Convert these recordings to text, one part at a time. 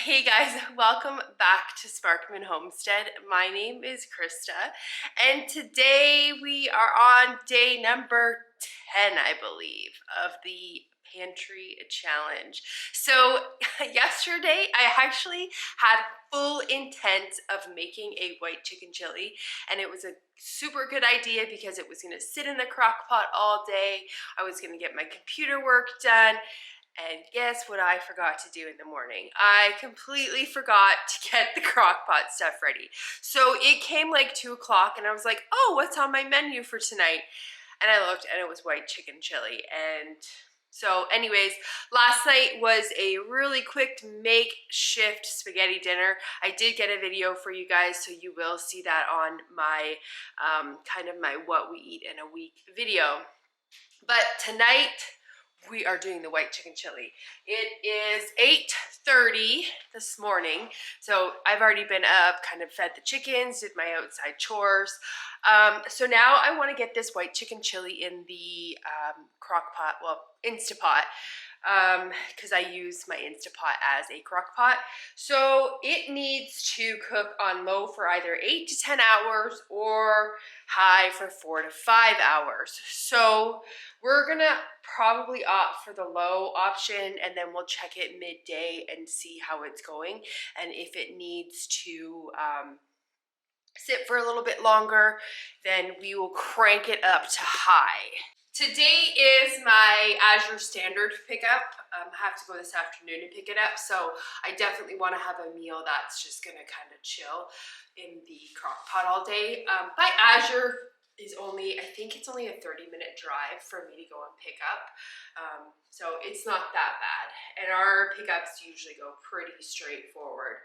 Hey guys, welcome back to Sparkman Homestead. My name is Krista, and today we are on day number 10, I believe, of the pantry challenge. So yesterday I actually had full intent of making a white chicken chili, and it was a super good idea because it was going to sit in the crock pot all day. I was going to get my computer work done. And guess what I forgot to do in the morning? I completely forgot to get the crock pot stuff ready. So it came like 2 o'clock and I was like, oh, what's on my menu for tonight? And I looked and it was white chicken chili. And so anyways, last night was a really quick makeshift spaghetti dinner. I did get a video for you guys, so you will see that on my kind of my what we eat in a week video. But tonight, we are doing the white chicken chili. It is 8:30 this morning, so I've already been up, kind of fed the chickens, did my outside chores. So now I want to get this white chicken chili in the crock pot, well, Instapot, because I use my Instapot as a crock pot. So it needs to cook on low for either 8 to 10 hours or high for 4 to 5 hours. So we're gonna probably opt for the low option, and then we'll check it midday and see how it's going, and if it needs to sit for a little bit longer, then we will crank it up to high. Today is my Azure standard pickup. I have to go this afternoon and pick it up, so I definitely want to have a meal that's just gonna kind of chill in the crock pot all day. By Azure is only, I think it's only a 30-minute drive for me to go and pick up. So it's not that bad. And our pickups usually go pretty straightforward.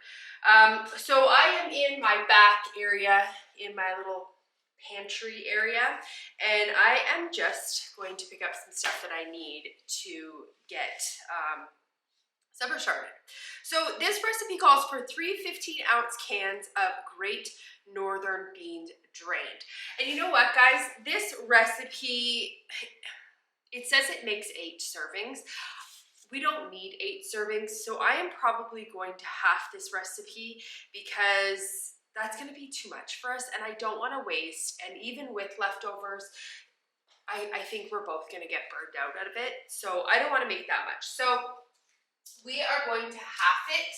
So I am in my back area, in my little pantry area, and I am just going to pick up some stuff that I need to get supper started. So this recipe calls for 3 15-ounce cans of Great Northern beans drained. And you know what, guys? This recipe, it says it makes 8 servings. We don't need 8 servings, so I am probably going to half this recipe because that's going to be too much for us, and I don't want to waste. And even with leftovers, I think we're both going to get burned out of it, so I don't want to make that much. So we are going to half it.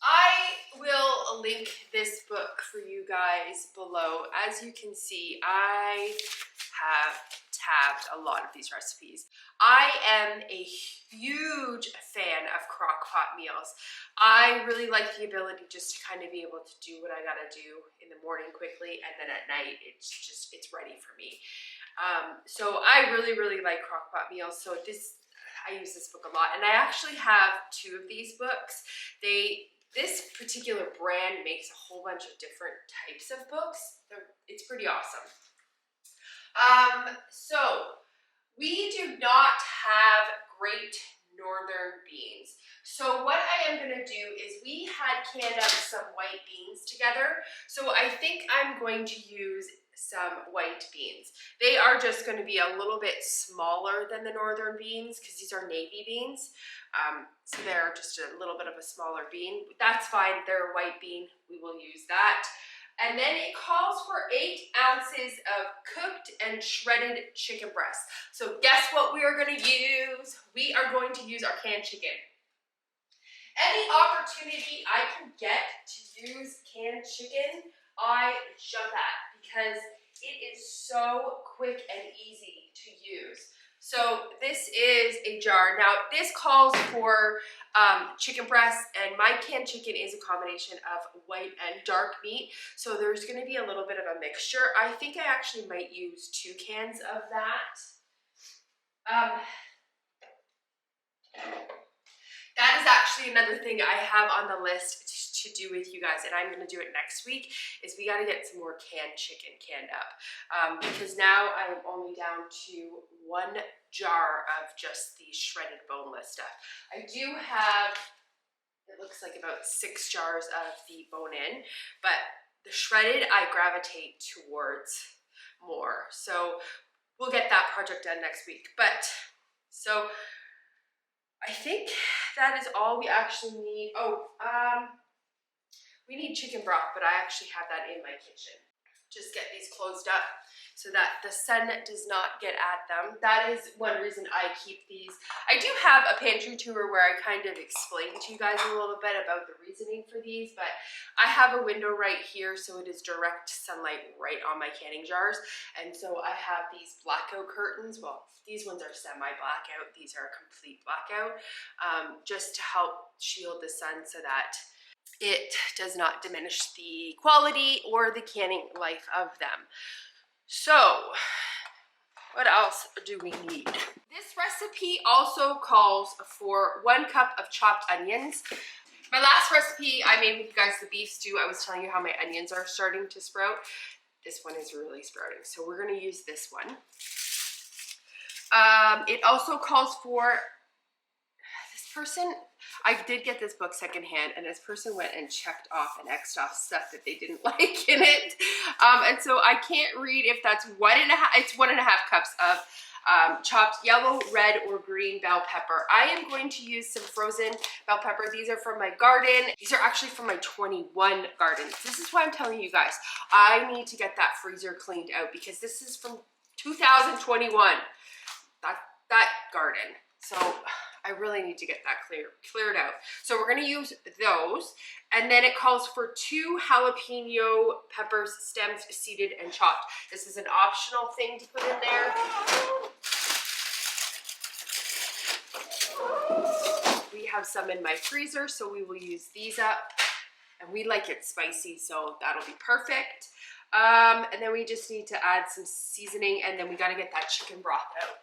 I will link this book for you guys below. As you can see, I have tabbed a lot of these recipes. I am a huge fan of crock pot meals. I really like the ability just to kind of be able to do what I gotta do in the morning quickly, and then at night it's ready for me. So I really like crock pot meals. So I use this book a lot, and I actually have 2 of these books. This particular brand makes a whole bunch of different types of books. It's pretty awesome. So we do not have Great Northern beans. So what I am gonna do is, we had canned up some white beans together. So I think I'm going to use some white beans. They are just gonna be a little bit smaller than the northern beans because these are navy beans. So they're just a little bit of a smaller bean. That's fine, they're a white bean, we will use that. And then it calls for 8 ounces of cooked and shredded chicken breast. So guess what we are gonna use? We are going to use our canned chicken. Any opportunity I can get to use canned chicken, I jump at, because it is so quick and easy to use. So this is a jar. Now this calls for chicken breast, and my canned chicken is a combination of white and dark meat. So there's gonna be a little bit of a mixture. I think I actually might use 2 cans of that. That is actually another thing I have on the list to do with you guys, and I'm gonna do it next week, is we gotta get some more canned chicken canned up. Because now I'm only down to 1 jar of just the shredded boneless stuff. I do have, it looks like about 6 jars of the bone-in, but the shredded I gravitate towards more. So we'll get that project done next week. But so I think that is all we actually need. Oh, we need chicken broth, but I actually have that in my kitchen. Just get these closed up so that the sun does not get at them. That is one reason I keep these. I do have a pantry tour where I kind of explain to you guys a little bit about the reasoning for these, but I have a window right here, so it is direct sunlight right on my canning jars. And so I have these blackout curtains. Well, these ones are semi-blackout. These are complete blackout, just to help shield the sun so that it does not diminish the quality or the canning life of them. So, what else do we need? This recipe also calls for 1 cup of chopped onions. My last recipe I made with you guys, the beef stew, I was telling you how my onions are starting to sprout. This one is really sprouting, so we're gonna use this one. It also calls for, this person, I did get this book secondhand, and this person went and checked off and X'd off stuff that they didn't like in it. And so I can't read if that's 1.5, it's 1.5 cups of chopped yellow, red, or green bell pepper. I am going to use some frozen bell pepper. These are from my garden. These are actually from my 21 garden. This is why I'm telling you guys, I need to get that freezer cleaned out because this is from 2021, that garden. So I really need to get that cleared out. So we're gonna use those. And then it calls for 2 jalapeno peppers, stemmed, seeded, and chopped. This is an optional thing to put in there. We have some in my freezer, so we will use these up. And we like it spicy, so that'll be perfect. And then we just need to add some seasoning, and then we gotta get that chicken broth out.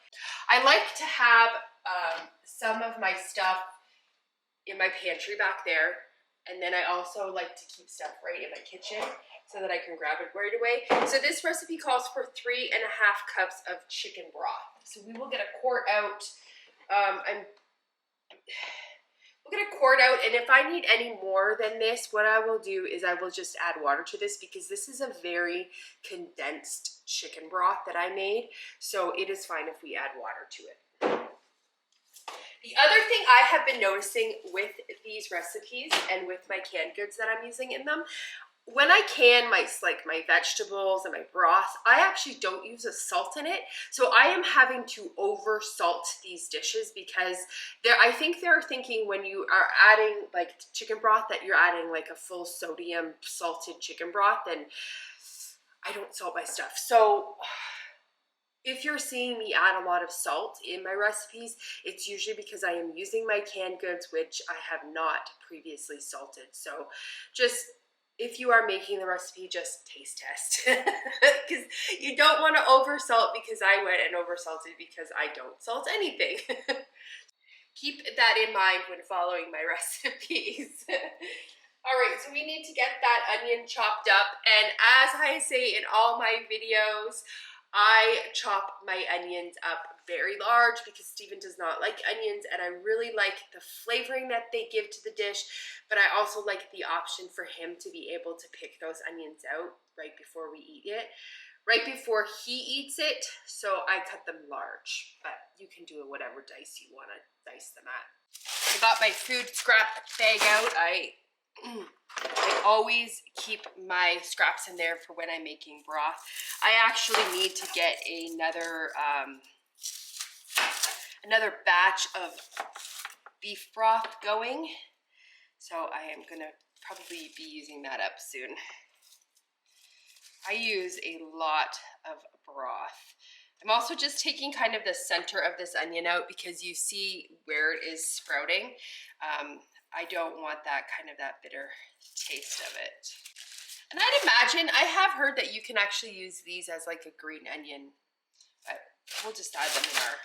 I like to have some of my stuff in my pantry back there, and then I also like to keep stuff right in my kitchen so that I can grab it right away. So this recipe calls for 3.5 cups of chicken broth. So we will get a quart out. We'll get a quart out, and if I need any more than this, what I will do is I will just add water to this because this is a very condensed chicken broth that I made, so it is fine if we add water to it. The other thing I have been noticing with these recipes and with my canned goods that I'm using in them, when I can my vegetables and my broth, I actually don't use a salt in it. So I am having to over salt these dishes because I think they're thinking when you are adding like chicken broth that you're adding like a full sodium salted chicken broth, and I don't salt my stuff. So if you're seeing me add a lot of salt in my recipes, it's usually because I am using my canned goods, which I have not previously salted. So just, if you are making the recipe, just taste test. Because you don't want to over salt, because I went and over salted because I don't salt anything. Keep that in mind when following my recipes. All right, so we need to get that onion chopped up. And as I say in all my videos, I chop my onions up very large because Steven does not like onions, and I really like the flavoring that they give to the dish, but I also like the option for him to be able to pick those onions out right before we eat it, right before he eats it, so I cut them large, but you can do it whatever dice you want to dice them at. I got my food scrap bag out. I always keep my scraps in there for when I'm making broth. I actually need to get another batch of beef broth going. So I am gonna probably be using that up soon. I use a lot of broth. I'm also just taking kind of the center of this onion out because you see where it is sprouting. I don't want that bitter taste of it. And I'd imagine, I have heard that you can actually use these as like a green onion, but we'll just add them in our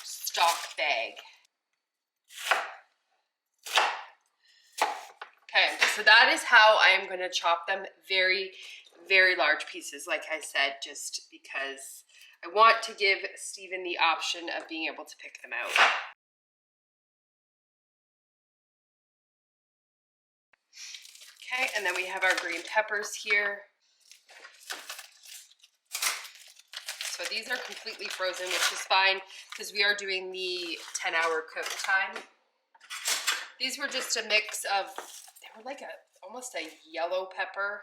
stock bag. Okay, so that is how I am going to chop them, very, very large pieces, like I said, just because I want to give Steven the option of being able to pick them out. Okay, and then we have our green peppers here. So these are completely frozen, which is fine because we are doing the 10-hour cook time. These were just a mix of, they were like almost a yellow pepper,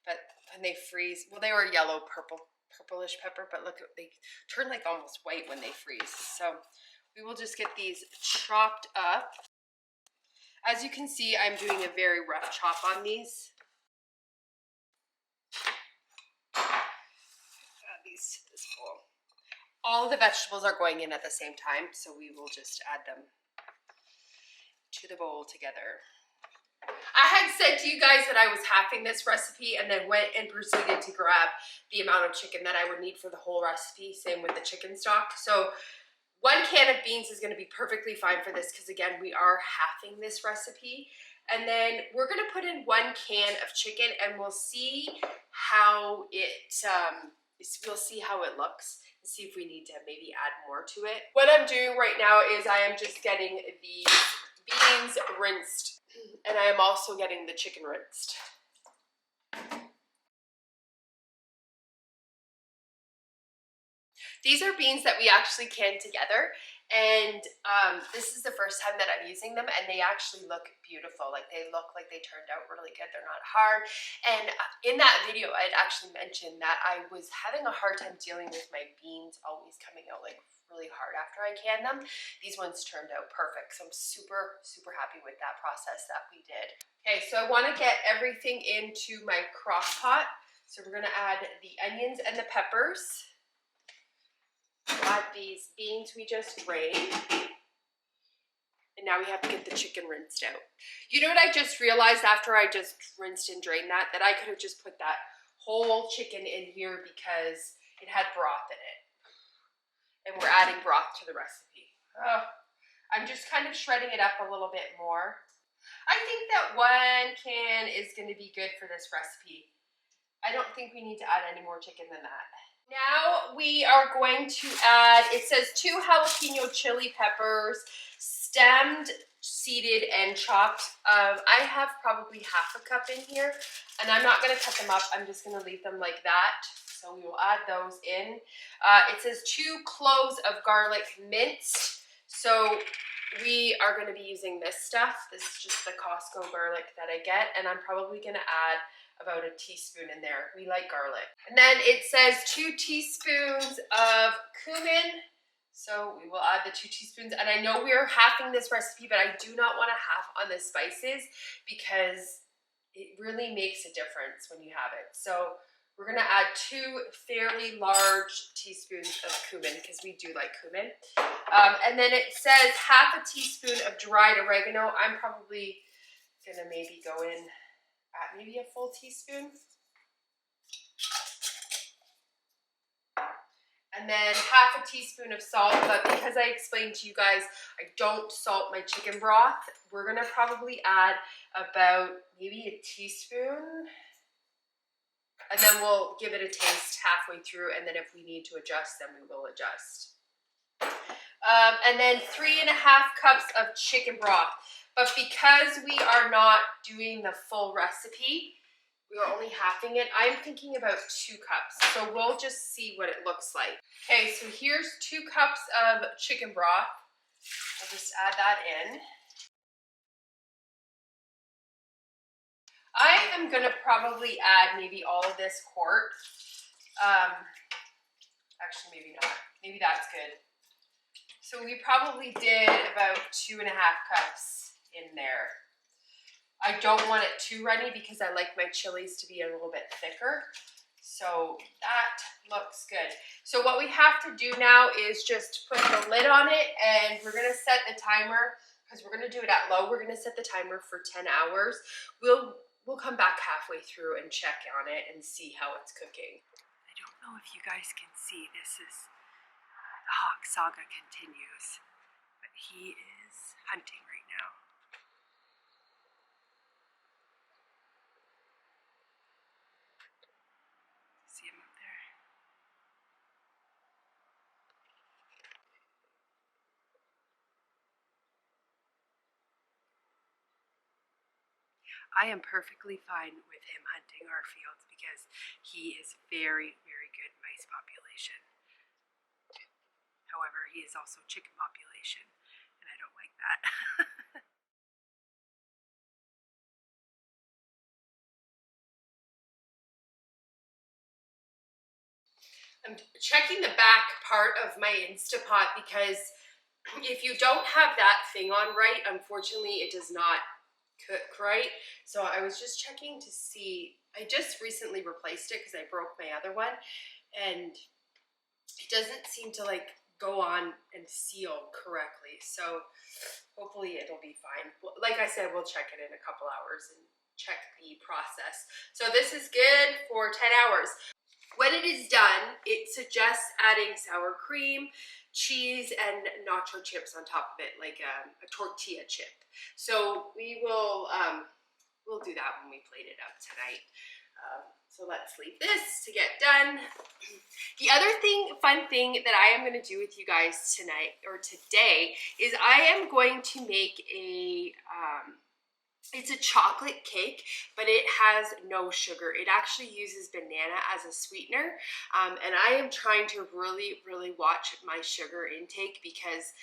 but when they freeze, well, they were yellow, purplish pepper, but look, they turn like almost white when they freeze. So we will just get these chopped up. As you can see, I'm doing a very rough chop on these. Add these to this bowl. All of the vegetables are going in at the same time, so we will just add them to the bowl together. I had said to you guys that I was halving this recipe and then went and proceeded to grab the amount of chicken that I would need for the whole recipe, same with the chicken stock. So 1 can of beans is gonna be perfectly fine for this because again, we are halving this recipe. And then we're gonna put in 1 can of chicken and we'll see how we'll see how it looks and see if we need to maybe add more to it. What I'm doing right now is I am just getting the beans rinsed and I am also getting the chicken rinsed. These are beans that we actually canned together, and this is the first time that I'm using them, and they actually look beautiful. Like they look like they turned out really good. They're not hard. And in that video, I'd actually mentioned that I was having a hard time dealing with my beans always coming out like really hard after I canned them. These ones turned out perfect, so I'm super, super happy with that process that we did. Okay, so I want to get everything into my crock pot. So we're going to add the onions and the peppers. Add these beans we just drained. And now we have to get the chicken rinsed out. You know what I just realized after I just rinsed and drained that I could have just put that whole chicken in here because it had broth in it. And we're adding broth to the recipe. Oh, I'm just kind of shredding it up a little bit more. I think that 1 can is going to be good for this recipe. I don't think we need to add any more chicken than that. Now we are going to add, it says 2 jalapeno chili peppers, stemmed, seeded, and chopped. I have probably half a cup in here, and I'm not going to cut them up. I'm just going to leave them like that. So we will add those in. It says 2 cloves of garlic minced. So we are going to be using this stuff. This is just the Costco garlic that I get, and I'm probably going to add about a teaspoon in there. We like garlic. And then it says 2 teaspoons of cumin. So we will add the 2 teaspoons. And I know we are halving this recipe, but I do not want to half on the spices because it really makes a difference when you have it. So we're gonna add 2 fairly large teaspoons of cumin because we do like cumin. And then it says half a teaspoon of dried oregano. I'm probably gonna maybe go in at maybe a full teaspoon. And then half a teaspoon of salt, but because I explained to you guys, I don't salt my chicken broth, we're gonna probably add about maybe a teaspoon. And then we'll give it a taste halfway through, and then if we need to adjust, then we will adjust. And then 3.5 cups of chicken broth. But because we are not doing the full recipe, we are only halving it, I'm thinking about 2 cups. So we'll just see what it looks like. Okay, so here's 2 cups of chicken broth. I'll just add that in. I am gonna probably add maybe all of this quart. Actually, maybe not. Maybe that's good. So we probably did about 2.5 cups in there. I don't want it too runny because I like my chilies to be a little bit thicker. So that looks good. So what we have to do now is just put the lid on it, and we're gonna set the timer because we're gonna do it at low. We're gonna set the timer for 10 hours. We'll come back halfway through and check on it and see how it's cooking. I don't know if you guys can see, this is, the hawk saga continues, but he is hunting right now. See him up there? I am perfectly fine with him hunting our fields because he is very, very good mice population. However, he is also chicken population, and I don't like that. I'm checking the back part of my Instapot because if you don't have that thing on right, unfortunately, it does not cook right. So I was just checking to see. I just recently replaced it because I broke my other one, and it doesn't seem to like go on and seal correctly. So hopefully it'll be fine. Like I said, we'll check it in a couple hours and check the process. So this is good for 10 hours. When it is done, it suggests adding sour cream, cheese, and nacho chips on top of it, like a tortilla chip. So we will we'll do that when we plate it up tonight. So let's leave this to get done. The other fun thing that I am going to do with you guys tonight or today is I am going to make a it's a chocolate cake, but it has no sugar. It actually uses banana as a sweetener, and I am trying to really watch my sugar intake because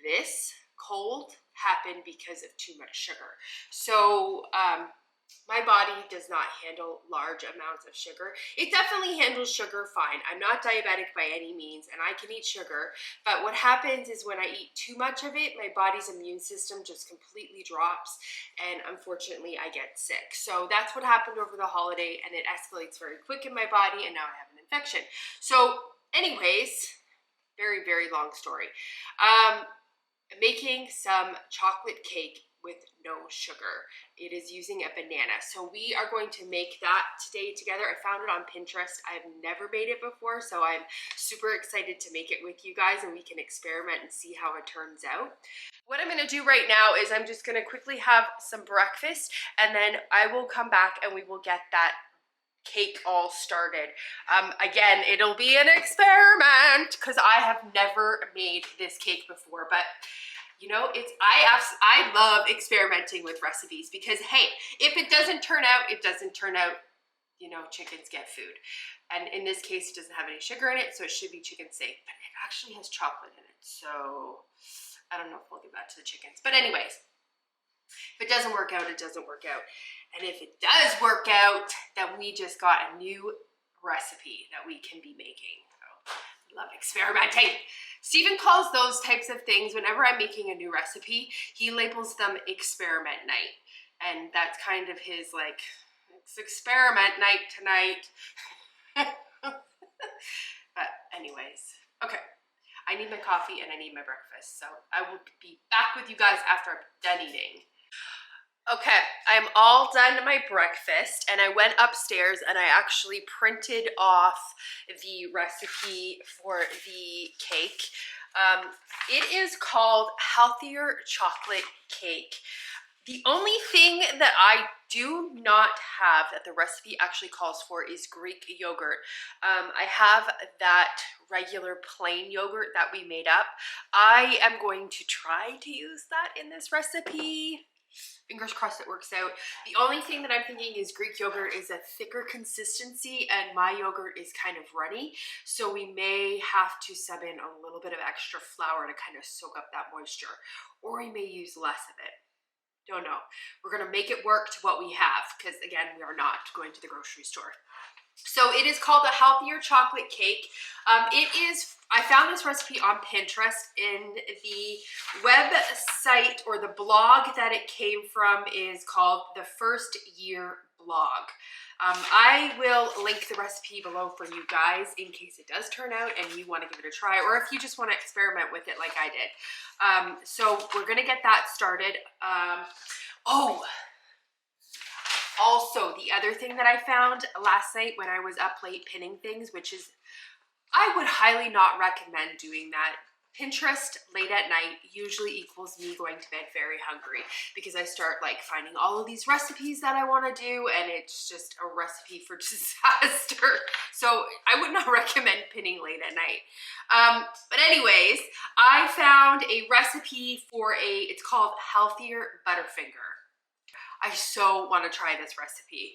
this cold happened because of too much sugar. So my body does not handle large amounts of sugar. It definitely handles sugar fine. I'm not diabetic by any means, and I can eat sugar. But what happens is when I eat too much of it, my body's immune system just completely drops, and unfortunately, I get sick. So that's what happened over the holiday, and it escalates very quick in my body, and now I have an infection. So anyways, very long story. I'm making some chocolate cake with no sugar. It is using a banana. So we are going to make that today together. I found it on Pinterest. I've never made it before, so I'm super excited to make it with you guys and we can experiment and see how it turns out. What I'm gonna do right now is I'm just gonna quickly have some breakfast and then I will come back and we will get that cake all started. Again, it'll be an experiment because I have never made this cake before, but you know, I love experimenting with recipes because hey, if it doesn't turn out, it doesn't turn out. You know, chickens get food. And in this case, it doesn't have any sugar in it, so it should be chicken safe, but it actually has chocolate in it. So I don't know if we'll give that to the chickens. But anyways, if it doesn't work out, it doesn't work out. And if it does work out, then we just got a new recipe that we can be making. So I love experimenting. Stephen calls those types of things, whenever I'm making a new recipe, he labels them experiment night. And that's kind of his like, it's experiment night tonight. But anyways, okay. I need my coffee and I need my breakfast. So I will be back with you guys after I'm done eating. Okay, I'm all done my breakfast and I went upstairs and I actually printed off the recipe for the cake. It is called Healthier Chocolate Cake. The only thing that I do not have that the recipe actually calls for is Greek yogurt. I have that regular plain yogurt that we made up. I am going to try to use that in this recipe. Fingers crossed it works out. The only thing that I'm thinking is Greek yogurt is a thicker consistency and my yogurt is kind of runny. So we may have to sub in a little bit of extra flour to kind of soak up that moisture. Or we may use less of it. Don't know. We're gonna make it work to what we have because again, we are not going to the grocery store. So it is called a Healthier Chocolate Cake. I found this recipe on Pinterest. In the website or the blog that it came from is called The First Year Blog. I will link the recipe below for you guys in case it does turn out and you want to give it a try, or if you just want to experiment with it like I did. So we're gonna get that started. Also, the other thing that I found last night when I was up late pinning things, which is, I would highly not recommend doing that. Pinterest late at night usually equals me going to bed very hungry because I start like finding all of these recipes that I want to do and it's just a recipe for disaster. So I would not recommend pinning late at night. But anyways, I found a recipe for it's called Healthier Butterfinger. I so want to try this recipe.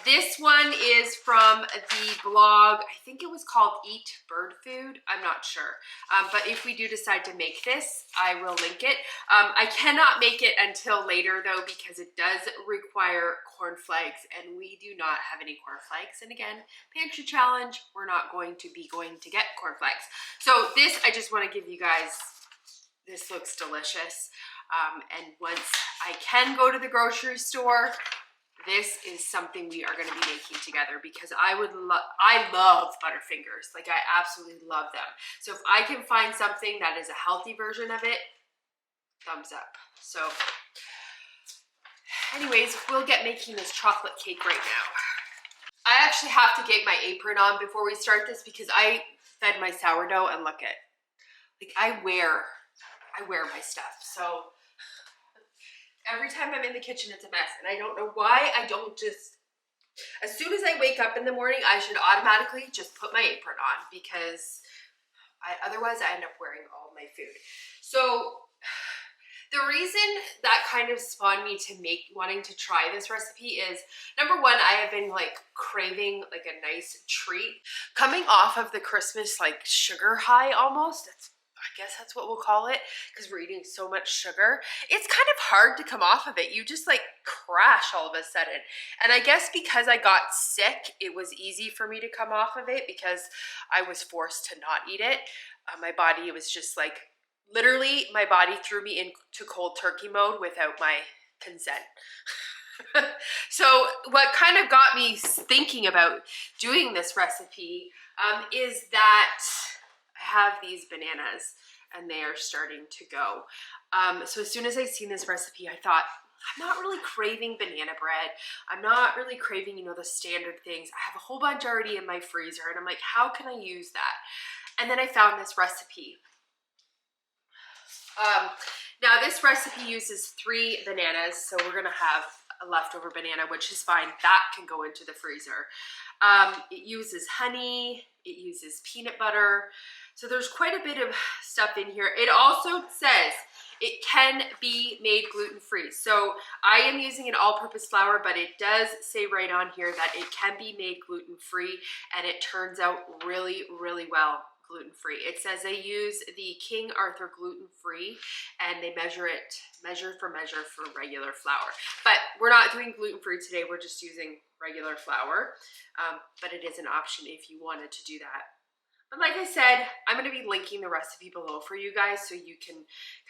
This one is from the blog, I think it was called Eat Bird Food. I'm not sure. But if we do decide to make this, I will link it. I cannot make it until later though, because it does require cornflakes and we do not have any cornflakes. And again, pantry challenge, we're not going to be going to get cornflakes. So this, I just want to give you guys, this looks delicious. And once I can go to the grocery store, this is something we are going to be making together because I love Butterfingers. Like I absolutely love them. So if I can find something that is a healthy version of it, thumbs up. So anyways, we'll get making this chocolate cake right now. I actually have to get my apron on before we start this because I fed my sourdough and look at, like I wear my stuff. So every time I'm in the kitchen, it's a mess. And I don't know why I don't just, as soon as I wake up in the morning, I should automatically just put my apron on because otherwise I end up wearing all my food. So the reason that kind of spawned me to wanting to try this recipe is, number one, I have been like craving like a nice treat. Coming off of the Christmas like sugar high almost, I guess that's what we'll call it, because we're eating so much sugar. It's kind of hard to come off of it. You just like crash all of a sudden. And I guess because I got sick, it was easy for me to come off of it because I was forced to not eat it. My body, it was just like, literally my body threw me into cold turkey mode without my consent. So what kind of got me thinking about doing this recipe is that I have these bananas and they are starting to go. So as soon as I seen this recipe, I thought, I'm not really craving banana bread. I'm not really craving, you know, the standard things. I have a whole bunch already in my freezer and I'm like, how can I use that? And then I found this recipe. Now this recipe uses 3 bananas, so we're gonna have a leftover banana, which is fine. That can go into the freezer. It uses honey, it uses peanut butter. So there's quite a bit of stuff in here. It also says it can be made gluten-free. So I am using an all-purpose flour, but it does say right on here that it can be made gluten-free and it turns out really, really well gluten-free. It says they use the King Arthur gluten-free and they measure for regular flour. But we're not doing gluten-free today. We're just using regular flour. But it is an option if you wanted to do that. But like I said, I'm going to be linking the recipe below for you guys so you can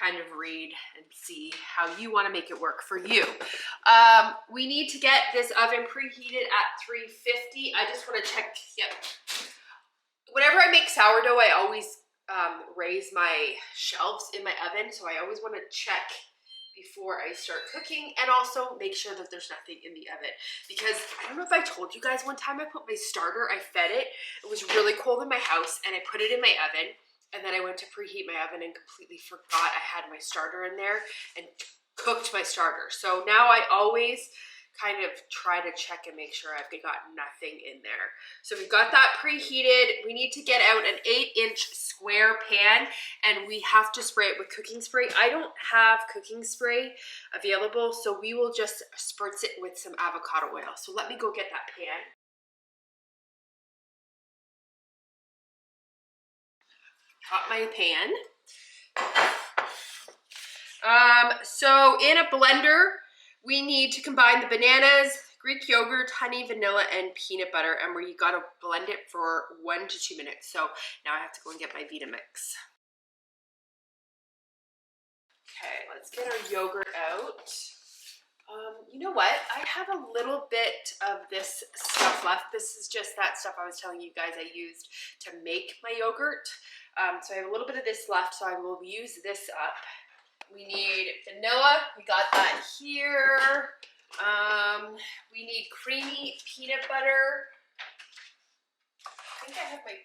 kind of read and see how you want to make it work for you. We need to get this oven preheated at 350. I just want to check, yep. Whenever I make sourdough, I always raise my shelves in my oven, so I always want to check before I start cooking and also make sure that there's nothing in the oven. Because I don't know if I told you guys, one time I put my starter, I fed it. It was really cold in my house and I put it in my oven and then I went to preheat my oven and completely forgot I had my starter in there and cooked my starter. So now I always kind of try to check and make sure I've got nothing in there. So we've got that preheated. We need to get out an 8-inch square pan and we have to spray it with cooking spray. I don't have cooking spray available, so we will just spritz it with some avocado oil. So let me go get that pan. Got my pan. So in a blender, we need to combine the bananas, Greek yogurt, honey, vanilla, and peanut butter, and we gotta blend it for 1 to 2 minutes. So now I have to go and get my Vitamix. Okay, let's get our yogurt out. You know what? I have a little bit of this stuff left. This is just that stuff I was telling you guys I used to make my yogurt. So I have a little bit of this left, so I will use this up. We need vanilla, we got that here. We need creamy peanut butter. I think I have my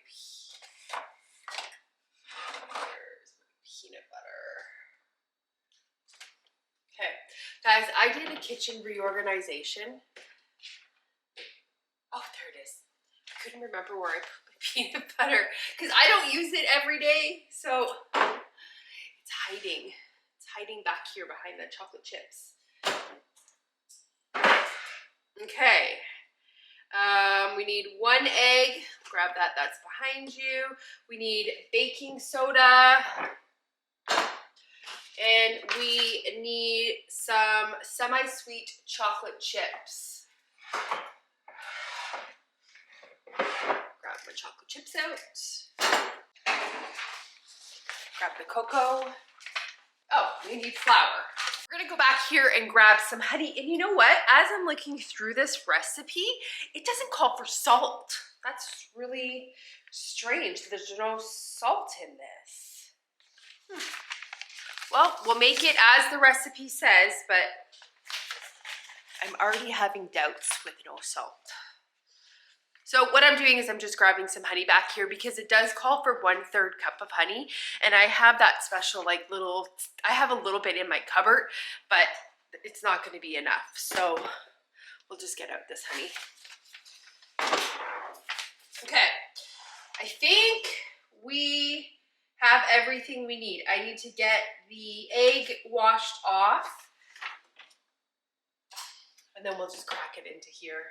peanut butter. Okay, guys, I did a kitchen reorganization. Oh, there it is. I couldn't remember where I put my peanut butter because I don't use it every day, so it's hiding. Hiding back here behind the chocolate chips. Okay. We need 1 egg. Grab that, that's behind you. We need baking soda. And we need some semi-sweet chocolate chips. Grab my chocolate chips out. Grab the cocoa. Oh, we need flour. We're gonna go back here and grab some honey. And you know what? As I'm looking through this recipe, it doesn't call for salt. That's really strange. There's no salt in this. Well, we'll make it as the recipe says, but I'm already having doubts with no salt. So what I'm doing is I'm just grabbing some honey back here because it does call for 1/3 cup of honey. And I have that special I have a little bit in my cupboard, but it's not gonna be enough. So we'll just get out this honey. Okay, I think we have everything we need. I need to get the egg washed off, and then we'll just crack it into here.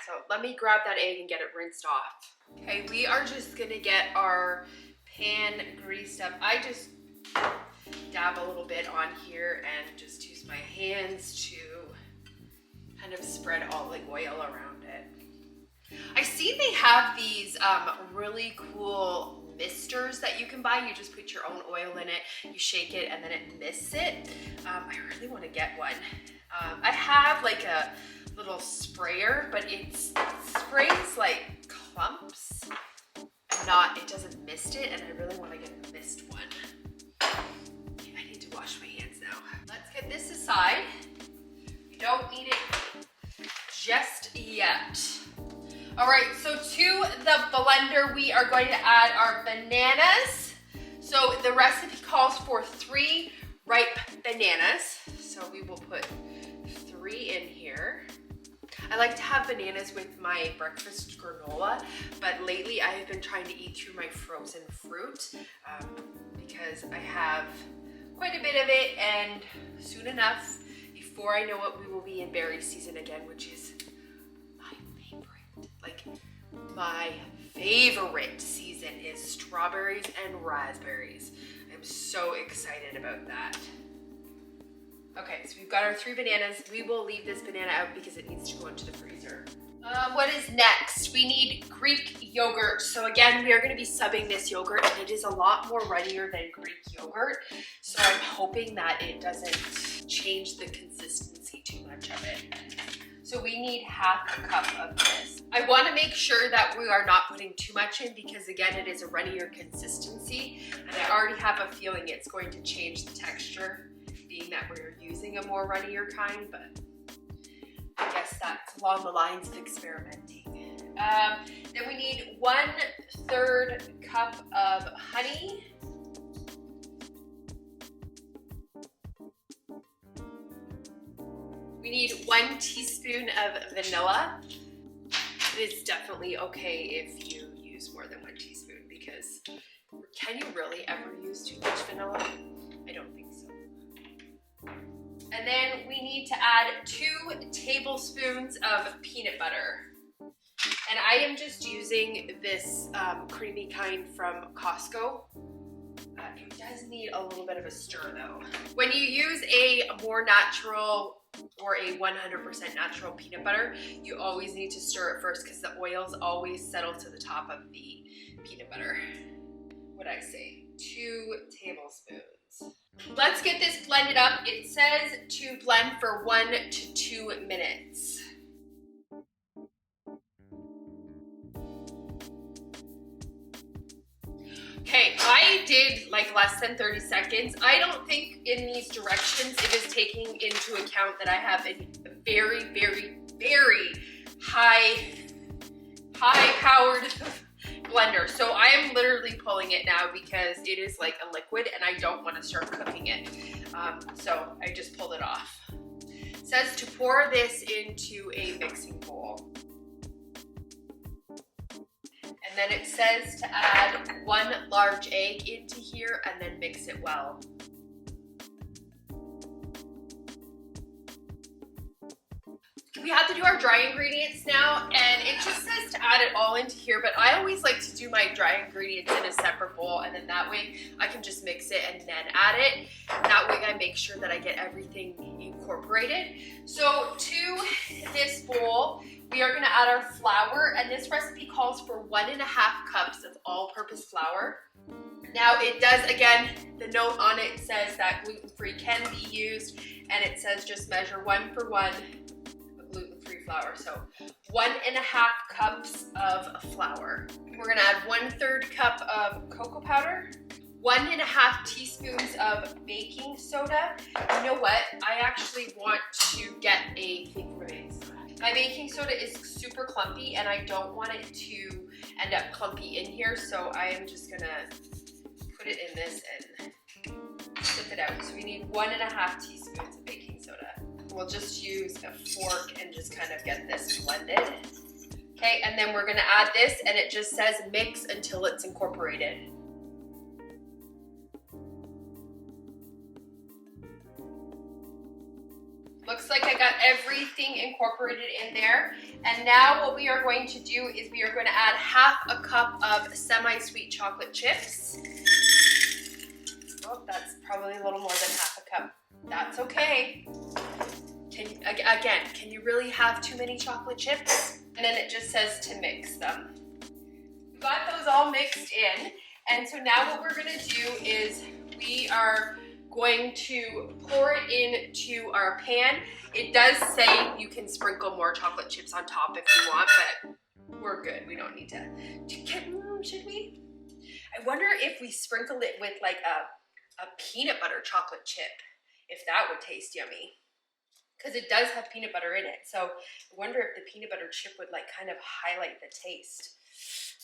So let me grab that egg and get it rinsed off. Okay, we are just gonna get our pan greased up. I just dab a little bit on here and just use my hands to kind of spread all the oil around it. I see they have these really cool misters that you can buy. You just put your own oil in it, you shake it, and then it mists it. I really want to get one. I have like a little sprayer, but it sprays like clumps, and it doesn't mist it, and I really want to get a mist one. Okay, I need to wash my hands now. Let's get this aside. You don't need it just yet. All right, so to the blender, we are going to add our bananas. So the recipe calls for 3 ripe bananas. So we will put 3 in here. I like to have bananas with my breakfast granola, but lately I have been trying to eat through my frozen fruit because I have quite a bit of it, and soon enough, before I know it, we will be in berry season again, which is my favorite season is strawberries and raspberries. I'm so excited about that. Okay, so we've got our 3 bananas. We will leave this banana out because it needs to go into the freezer. What is next? We need Greek yogurt. So again, we are gonna be subbing this yogurt, and it is a lot more runnier than Greek yogurt. So I'm hoping that it doesn't change the consistency too much of it. So we need 1/2 cup of this. I want to make sure that we are not putting too much in because again, it is a runnier consistency, and I already have a feeling it's going to change the texture, being that we're using a more runnier kind, but I guess that's along the lines of experimenting. Then we need 1/3 cup of honey. We need 1 teaspoon of vanilla. It is definitely okay if you use more than 1 teaspoon because can you really ever use too much vanilla? I don't think so. And then we need to add 2 tablespoons of peanut butter. And I am just using this creamy kind from Costco. It does need a little bit of a stir though. When you use a more natural or a 100% natural peanut butter, you always need to stir it first because the oils always settle to the top of the peanut butter. What'd I say? 2 tablespoons. Let's get this blended up. It says to blend for 1 to 2 minutes. Okay, I did like less than 30 seconds. I don't think in these directions it is taking into account that I have a very, very, very high-powered blender. So I am literally pulling it now because it is like a liquid and I don't want to start cooking it. So I just pulled it off. It says to pour this into a mixing bowl. And then it says to add 1 large egg into here and then mix it well. We have to do our dry ingredients now, and it just says to add it all into here, but I always like to do my dry ingredients in a separate bowl, and then that way I can just mix it and then add it. That way I make sure that I get everything incorporated. So to this bowl, we are gonna add our flour, and this recipe calls for 1.5 cups of all-purpose flour. Now it does, again, the note on it says that gluten-free can be used, and it says just measure 1 for 1 gluten-free flour. So 1.5 cups of flour. We're gonna add 1/3 cup of cocoa powder, 1.5 teaspoons of baking soda. You know what? I actually want to get a thing for baking soda. My baking soda is super clumpy and I don't want it to end up clumpy in here, so I am just gonna put it in this and sip it out. So we need 1.5 teaspoons of baking soda. We'll just use a fork and just kind of get this blended. Okay, and then we're gonna add this, and it just says mix until it's incorporated. Looks like I got everything incorporated in there. And now what we are going to do is we are going to add 1/2 cup of semi-sweet chocolate chips. Oh, that's probably a little more than 1/2 cup. That's okay. Can you really have too many chocolate chips? And then it just says to mix them. We got those all mixed in. And so now what we're gonna do is we are going to pour it into our pan. It does say you can sprinkle more chocolate chips on top if you want, but we're good. We don't need to. Should we? I wonder if we sprinkle it with like a peanut butter chocolate chip, if that would taste yummy. Because it does have peanut butter in it. So I wonder if the peanut butter chip would like kind of highlight the taste.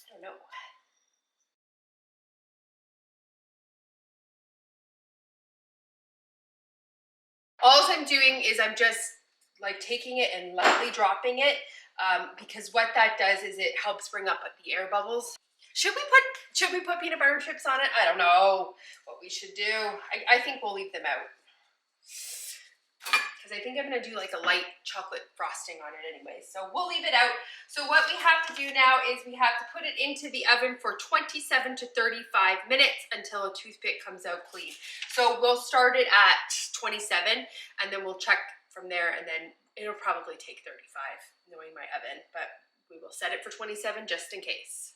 I don't know. All I'm doing is I'm just like taking it and lightly dropping it because what that does is it helps bring up the air bubbles. Should we put peanut butter chips on it? I don't know what we should do. I think we'll leave them out. Because I think I'm gonna do like a light chocolate frosting on it anyway. So we'll leave it out. So what we have to do now is we have to put it into the oven for 27 to 35 minutes until a toothpick comes out clean. So we'll start it at 27 and then we'll check from there, and then it'll probably take 35 knowing my oven, but we will set it for 27 just in case.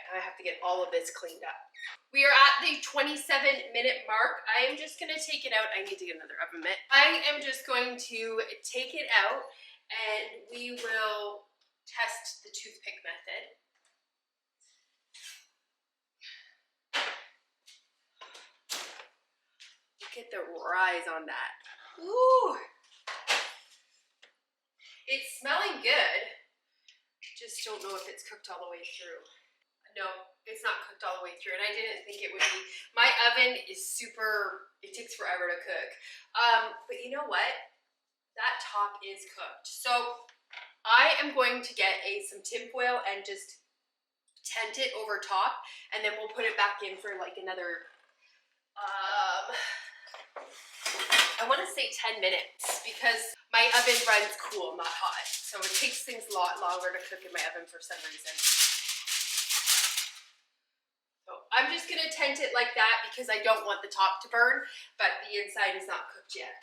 I have to get all of this cleaned up. We are at the 27-minute mark. I am just gonna take it out. I need to get another oven mitt. I am just going to take it out and we will test the toothpick method. Look at the rise on that. Ooh. It's smelling good. Just don't know if it's cooked all the way through. No, it's not cooked all the way through, and I didn't think it would be. My oven is super, it takes forever to cook. But you know what? That top is cooked. So I am going to get some tin foil and just tent it over top, and then we'll put it back in for like another, I want to say 10 minutes because my oven runs cool, not hot. So it takes things a lot longer to cook in my oven for some reason. I'm just gonna tent it like that because I don't want the top to burn, but the inside is not cooked yet.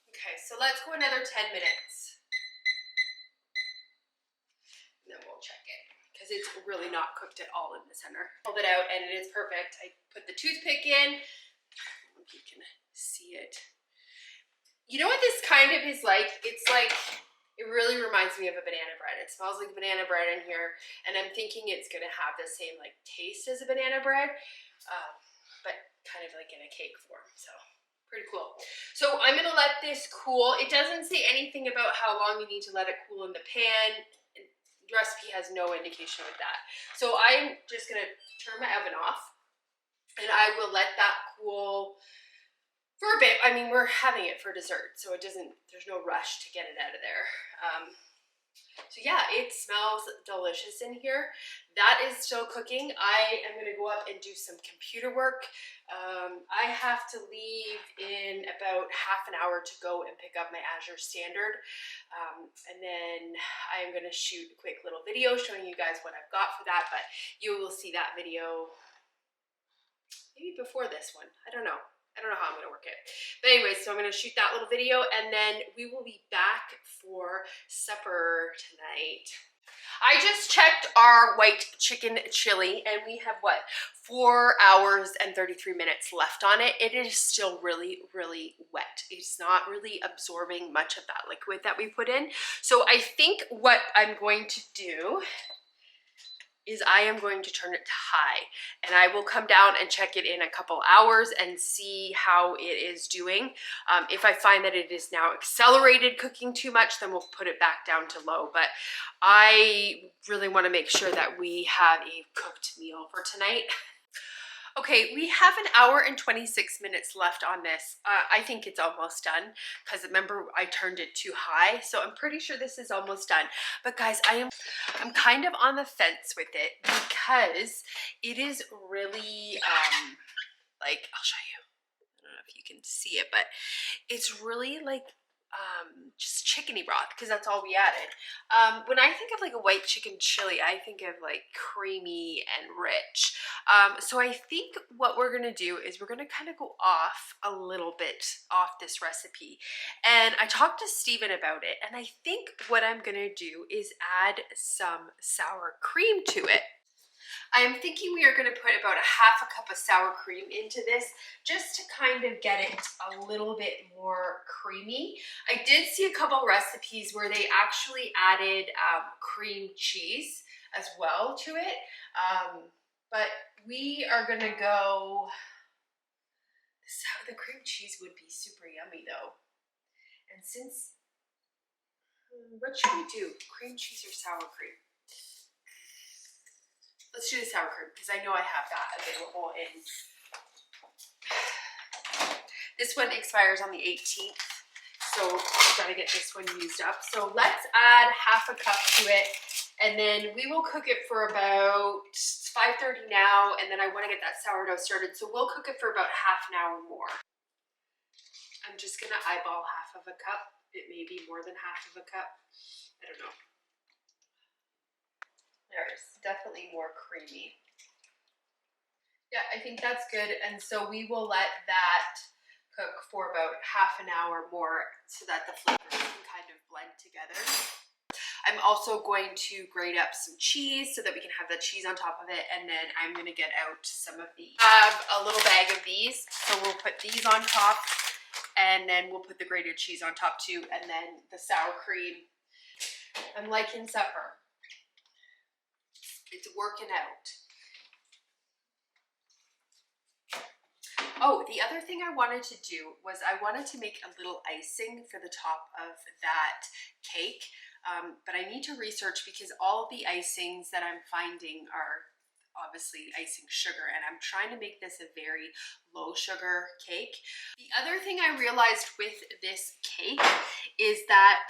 Okay, so let's go another 10 minutes. And then we'll check it because it's really not cooked at all in the center. Pulled it out and it is perfect. I put the toothpick in. I don't know if you can see it. You know what this kind of is like? It's like, it really reminds me of a banana bread. It smells like banana bread in here, and I'm thinking it's gonna have the same like taste as a banana bread, but kind of like in a cake form, so pretty cool. So I'm gonna let this cool. It doesn't say anything about how long you need to let it cool in the pan. The recipe has no indication with that. So I'm just gonna turn my oven off, and I will let that cool for a bit. I mean, we're having it for dessert, so it doesn't, there's no rush to get it out of there. So yeah, it smells delicious in here. That is still cooking. I am gonna go up and do some computer work. I have to leave in about half an hour to go and pick up my Azure Standard. And then I am gonna shoot a quick little video showing you guys what I've got for that, but you will see that video maybe before this one. I don't know. I don't know how I'm gonna work it. But anyways, so I'm gonna shoot that little video and then we will be back for supper tonight. I just checked our white chicken chili and we have what, 4 hours and 33 minutes left on it. It is still really, really wet. It's not really absorbing much of that liquid that we put in. So I think what I'm going to do is I am going to turn it to high and I will come down and check it in a couple hours and see how it is doing. If I find that it is now accelerated cooking too much, then we'll put it back down to low. But I really want to make sure that we have a cooked meal for tonight. Okay, we have an hour and 26 minutes left on this. I think it's almost done because remember I turned it too high. So I'm pretty sure this is almost done. But guys, I'm kind of on the fence with it because it is really, like, I'll show you. I don't know if you can see it, but it's really like just chickeny broth because that's all we added. When I think of like a white chicken chili, I think of like creamy and rich. So I think what we're gonna do is we're gonna kind of go off a little bit off this recipe. And I talked to Steven about it, and I think what I'm gonna do is add some sour cream to it. I am thinking we are going to put about a half a cup of sour cream into this just to kind of get it a little bit more creamy. I did see a couple recipes where they actually added cream cheese as well to it, but we are going to go, the cream cheese would be super yummy though. And since, what should we do? Cream cheese or sour cream? Let's do the sour cream because I know I have that available in. This one expires on the 18th, so I've got to get this one used up. So let's add half a cup to it, and then we will cook it for about 5:30 now, and then I want to get that sourdough started, so we'll cook it for about half an hour more. I'm just going to eyeball half of a cup. It may be more than half of a cup. I don't know. There's definitely more creamy. Yeah, I think that's good. And so we will let that cook for about half an hour more so that the flavors can kind of blend together. I'm also going to grate up some cheese so that we can have the cheese on top of it. And then I'm going to get out some of the, I have a little bag of these. So we'll put these on top and then we'll put the grated cheese on top too. And then the sour cream. I'm liking supper. It's working out. Oh, the other thing I wanted to do was I wanted to make a little icing for the top of that cake, but I need to research because all of the icings that I'm finding are obviously icing sugar, and I'm trying to make this a very low sugar cake. The other thing I realized with this cake is that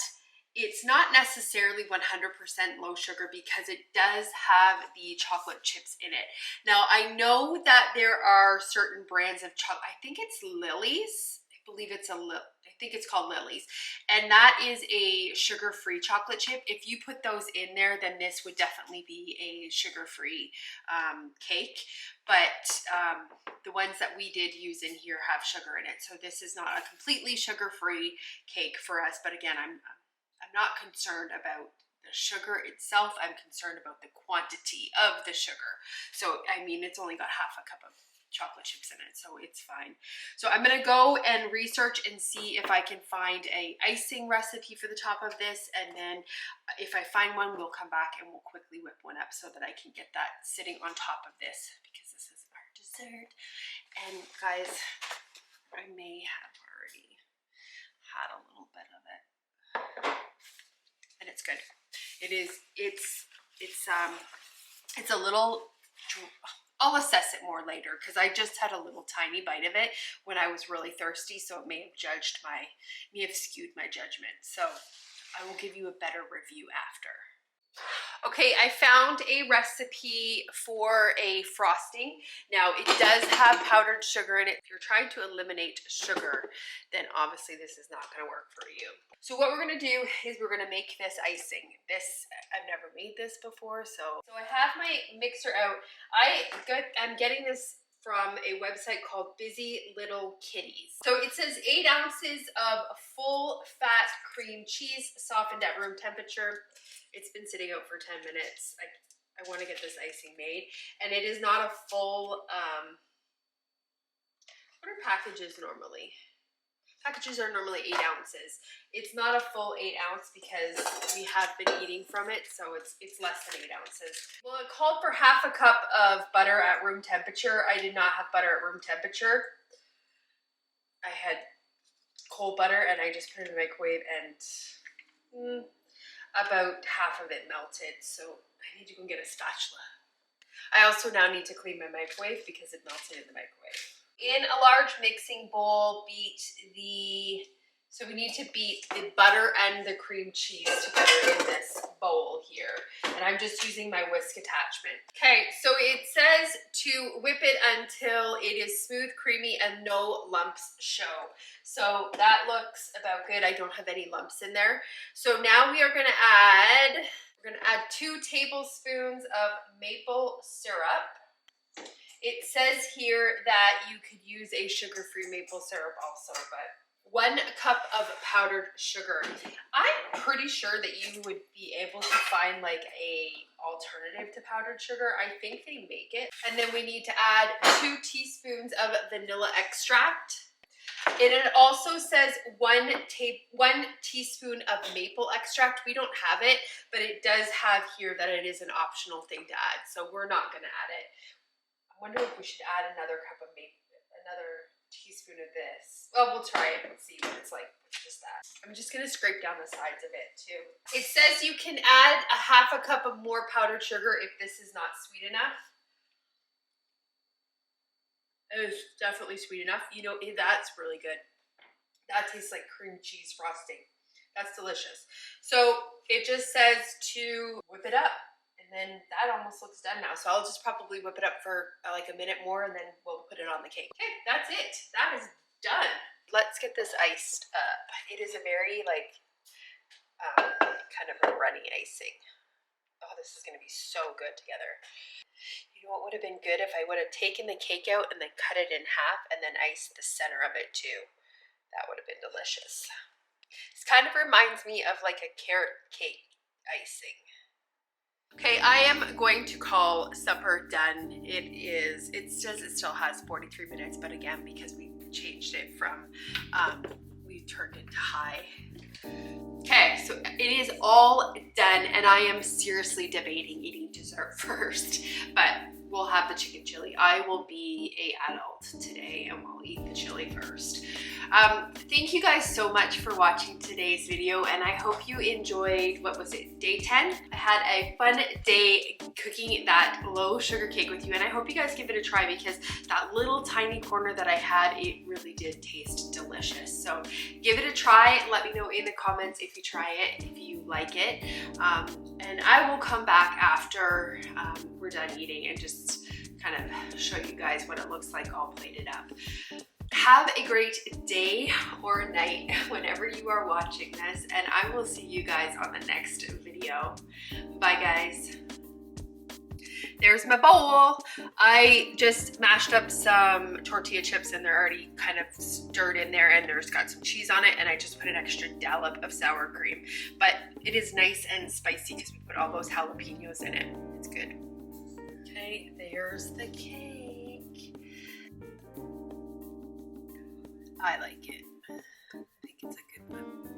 it's not necessarily 100% low sugar because it does have the chocolate chips in it. Now, I know that there are certain brands of chocolate. I think it's Lily's. I believe it's I think it's called Lily's. And that is a sugar-free chocolate chip. If you put those in there, then this would definitely be a sugar-free cake. But the ones that we did use in here have sugar in it. So this is not a completely sugar-free cake for us. But again, I'm not concerned about the sugar itself. I'm concerned about the quantity of the sugar. So, I mean, it's only got half a cup of chocolate chips in it, so it's fine. So I'm gonna go and research and see if I can find a icing recipe for the top of this, and then if I find one, we'll come back and we'll quickly whip one up so that I can get that sitting on top of this, because this is our dessert. And guys, I may have already had a little bit of it. And it's good. It's a little, I'll assess it more later because I just had a little tiny bite of it when I was really thirsty, so it may have skewed my judgment. So I will give you a better review after. Okay, I found a recipe for a frosting. Now, it does have powdered sugar in it. If you're trying to eliminate sugar, then obviously this is not going to work for you. So what we're going to do is we're going to make this icing. I've never made this before, so I have my mixer out. I'm getting this from a website called Busy Little Kitties. So it says 8 ounces of full fat cream cheese softened at room temperature. It's been sitting out for 10 minutes. I want to get this icing made. And it is not a full, what are packages normally? Packages are normally 8 ounces. It's not a full 8 ounce because we have been eating from it, so it's less than 8 ounces. Well, it called for half a cup of butter at room temperature. I did not have butter at room temperature. I had cold butter and I just put it in the microwave and about half of it melted, so I need to go get a spatula. I also now need to clean my microwave because it melted in the microwave. In a large mixing bowl, so we need to beat the butter and the cream cheese together in this bowl here. And I'm just using my whisk attachment. Okay, so it says to whip it until it is smooth, creamy, and no lumps show. So that looks about good. I don't have any lumps in there. So now we're gonna add 2 tablespoons of maple syrup. It says here that you could use a sugar-free maple syrup also, but 1 cup of powdered sugar. I'm pretty sure that you would be able to find like a alternative to powdered sugar. I think they make it. And then we need to add 2 teaspoons of vanilla extract. And it also says 1 teaspoon of maple extract. We don't have it, but it does have here that it is an optional thing to add. So we're not gonna add it. I wonder if we should add another teaspoon of this. Well, we'll try it and see what it's like with just that. I'm just gonna scrape down the sides of it too. It says you can add a half a cup of more powdered sugar if this is not sweet enough. It is definitely sweet enough. You know, that's really good. That tastes like cream cheese frosting. That's delicious. So it just says to whip it up. And then that almost looks done now. So I'll just probably whip it up for like a minute more and then we'll put it on the cake. Okay, that's it. That is done. Let's get this iced up. It is a very like, kind of a runny icing. Oh, this is gonna be so good together. You know what would have been good if I would have taken the cake out and then cut it in half and then iced the center of it too. That would have been delicious. This kind of reminds me of like a carrot cake icing. Okay, I am going to call supper done. It says it still has 43 minutes, but again, because we changed it from, we turned it to high. Okay, so it is all done and I am seriously debating eating dessert first, but we'll have the chicken chili. I will be an adult today and we'll eat the chili first. Thank you guys so much for watching today's video and I hope you enjoyed, what was it, day 10? I had a fun day cooking that low sugar cake with you and I hope you guys give it a try because that little tiny corner that I had, it really did taste delicious. So give it a try. Let me know in the comments if you try it, if you like it. And I will come back after we're done eating and just kind of show you guys what it looks like all plated up. Have a great day or night whenever you are watching this, and I will see you guys on the next video. Bye guys. There's my bowl. I just mashed up some tortilla chips and they're already kind of stirred in there and there's got some cheese on it and I just put an extra dollop of sour cream. But it is nice and spicy because we put all those jalapenos in it. It's good. Okay, there's the cake. I like it. I think it's a good one.